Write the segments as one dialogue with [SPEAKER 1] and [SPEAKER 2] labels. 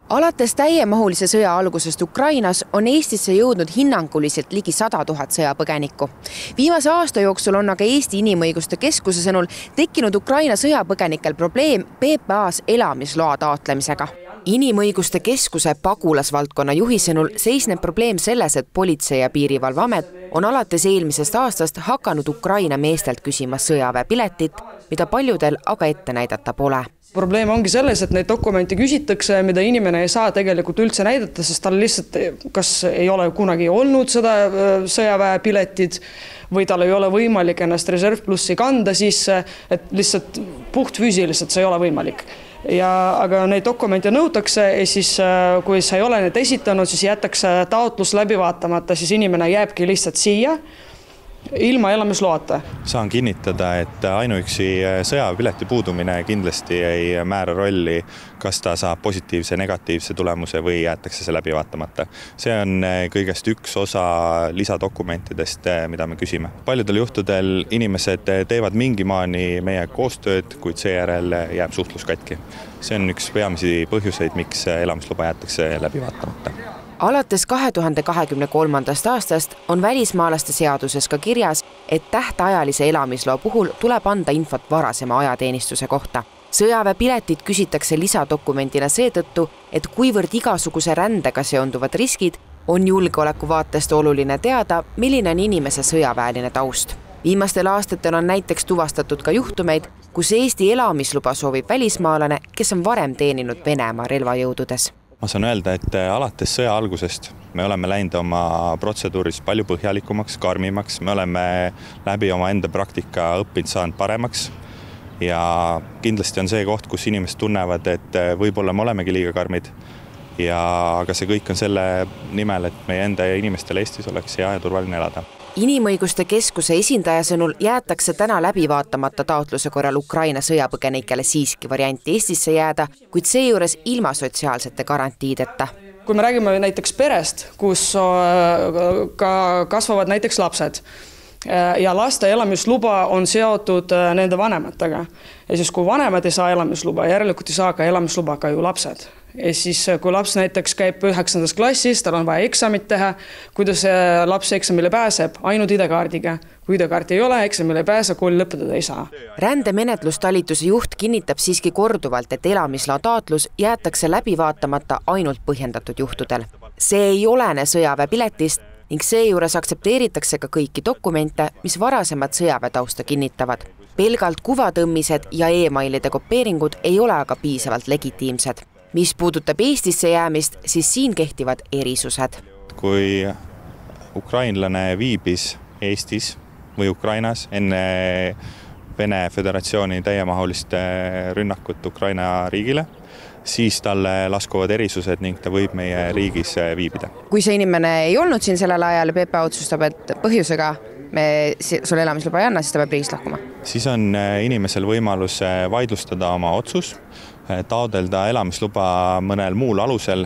[SPEAKER 1] Alates täiemahulise sõja algusest Ukrainas on Eestisse jõudnud hinnanguliselt ligi 100 000 sõjapõgenikku. Viimase aasta jooksul on aga Eesti Inimõiguste Keskuse sõnul tekkinud Ukraina sõjapõgenikel probleem PPA-s elamisloa taotlemisega. Inimõiguste Keskuse pagulasvaldkonna juhi sõnul seisneb probleem selles, et Politsei- ja Piirivalveamet on alates eelmisest aastast hakanud Ukraina meestelt küsima sõjaväepiletit, mida paljudel aga ette näidata pole.
[SPEAKER 2] Probleem ongi selles, et neid dokumente küsitakse, mida inimene ei saa tegelikult üldse näidata, sest tal lihtsalt kas ei ole kunagi olnud seda sõjaväepiletit või tal ei ole võimalik ennast Reservplussi kanda sisse, et lihtsalt puhtfüüsiliselt see ei ole võimalik. Aga neid dokumente nõutakse ja siis kui sa ei ole need esitanud, siis jätakse taotlus läbi vaatamata, siis inimene jääbki lihtsalt siia ilma elamisloata.
[SPEAKER 3] Saan kinnitada, et ainuüksi sõjaväepileti puudumine kindlasti ei määra rolli, kas ta saab positiivse, negatiivse tulemuse või jäetakse see läbi vaatamata. See on kõigest üks osa lisadokumentidest, mida me küsime. Paljudel juhtudel inimesed teevad mingimaani meie koostööd, kuid seejärel jääb suhtlus katki. See on üks peamisi põhjuseid, miks elamisluba jäetakse läbi vaatamata.
[SPEAKER 1] Alates 2023. aastast on välismaalaste seaduses ka kirjas, et tähtajalise elamisloa puhul tuleb anda infot varasema ajateenistuse kohta. Sõjaväepiletit küsitakse lisadokumentina seetõttu, et kuivõrd igasuguse rändega seonduvad riskid, on julgeoleku vaatest oluline teada, milline on inimese sõjaväeline taust. Viimastel aastatel on näiteks tuvastatud ka juhtumeid, kus Eesti elamisluba soovib välismaalane, kes on varem teeninud Venemaa relvajõududes.
[SPEAKER 3] Ma saan öelda, et alates sõja algusest me oleme läinud oma protseduuris palju põhjalikumaks, karmimaks, me oleme läbi oma enda praktika õppinud saanud paremaks ja kindlasti on see koht, kus inimesed tunnevad, et võib-olla me olemegi liiga karmid, aga see kõik on selle nimel, et meie enda inimestel Eestis oleks hea ja turvaline elada.
[SPEAKER 1] Inimõiguste Keskuse esindaja sõnul jäetakse täna läbi vaatamata taotluse korral Ukraina sõjapõgenikele siiski varianti Eestisse jääda, kuid seejuures ilma sotsiaalsete garantiideta.
[SPEAKER 2] Kui me räägime näiteks perest, kus kasvavad näiteks lapsed ja laste elamisluba on seotud nende vanematega. Ja siis kui vanemad ei saa elamisluba, järelikult ei saa ka elamisluba ka ju lapsed. Ja siis kui laps näiteks käib 9. klassis, tal on vaja eksamit teha, kuidas laps eksamile pääseb, ainult ID-kaardiga. Kui ID-kaarti ei ole, eksamile ei pääse, kooli lõpetada ei saa.
[SPEAKER 1] Rändemenetlustalituse juht kinnitab siiski korduvalt, et elamisloa taotlus jäetakse läbi vaatamata ainult põhjendatud juhtudel. See ei olene sõjaväepiletist ning seejuures aktsepteeritakse ka kõiki dokumente, mis varasemad sõjaväetausta kinnitavad. Pelgalt kuvatõmmised ja e-mailide kopeeringud ei ole aga piisavalt legitiimsed. Mis puudutab Eestisse jäämist, siis siin kehtivad erisused.
[SPEAKER 3] Kui ukrainlane viibis Eestis või Ukrainas enne Vene Föderatsiooni täiemahulist rünnakut Ukraina riigile, siis talle laskuvad erisused ning ta võib meie riigis viibida.
[SPEAKER 1] Kui see inimene ei olnud siin sellel ajal ja PPA otsustab, et põhjusega me sulle elamisluba ei anna, siis ta peab riigist lahkuma.
[SPEAKER 3] Siis on inimesel võimalus vaidlustada oma otsus, taodelda elamisluba mõnel muul alusel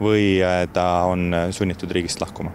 [SPEAKER 3] või ta on sunnitud riigist lahkuma.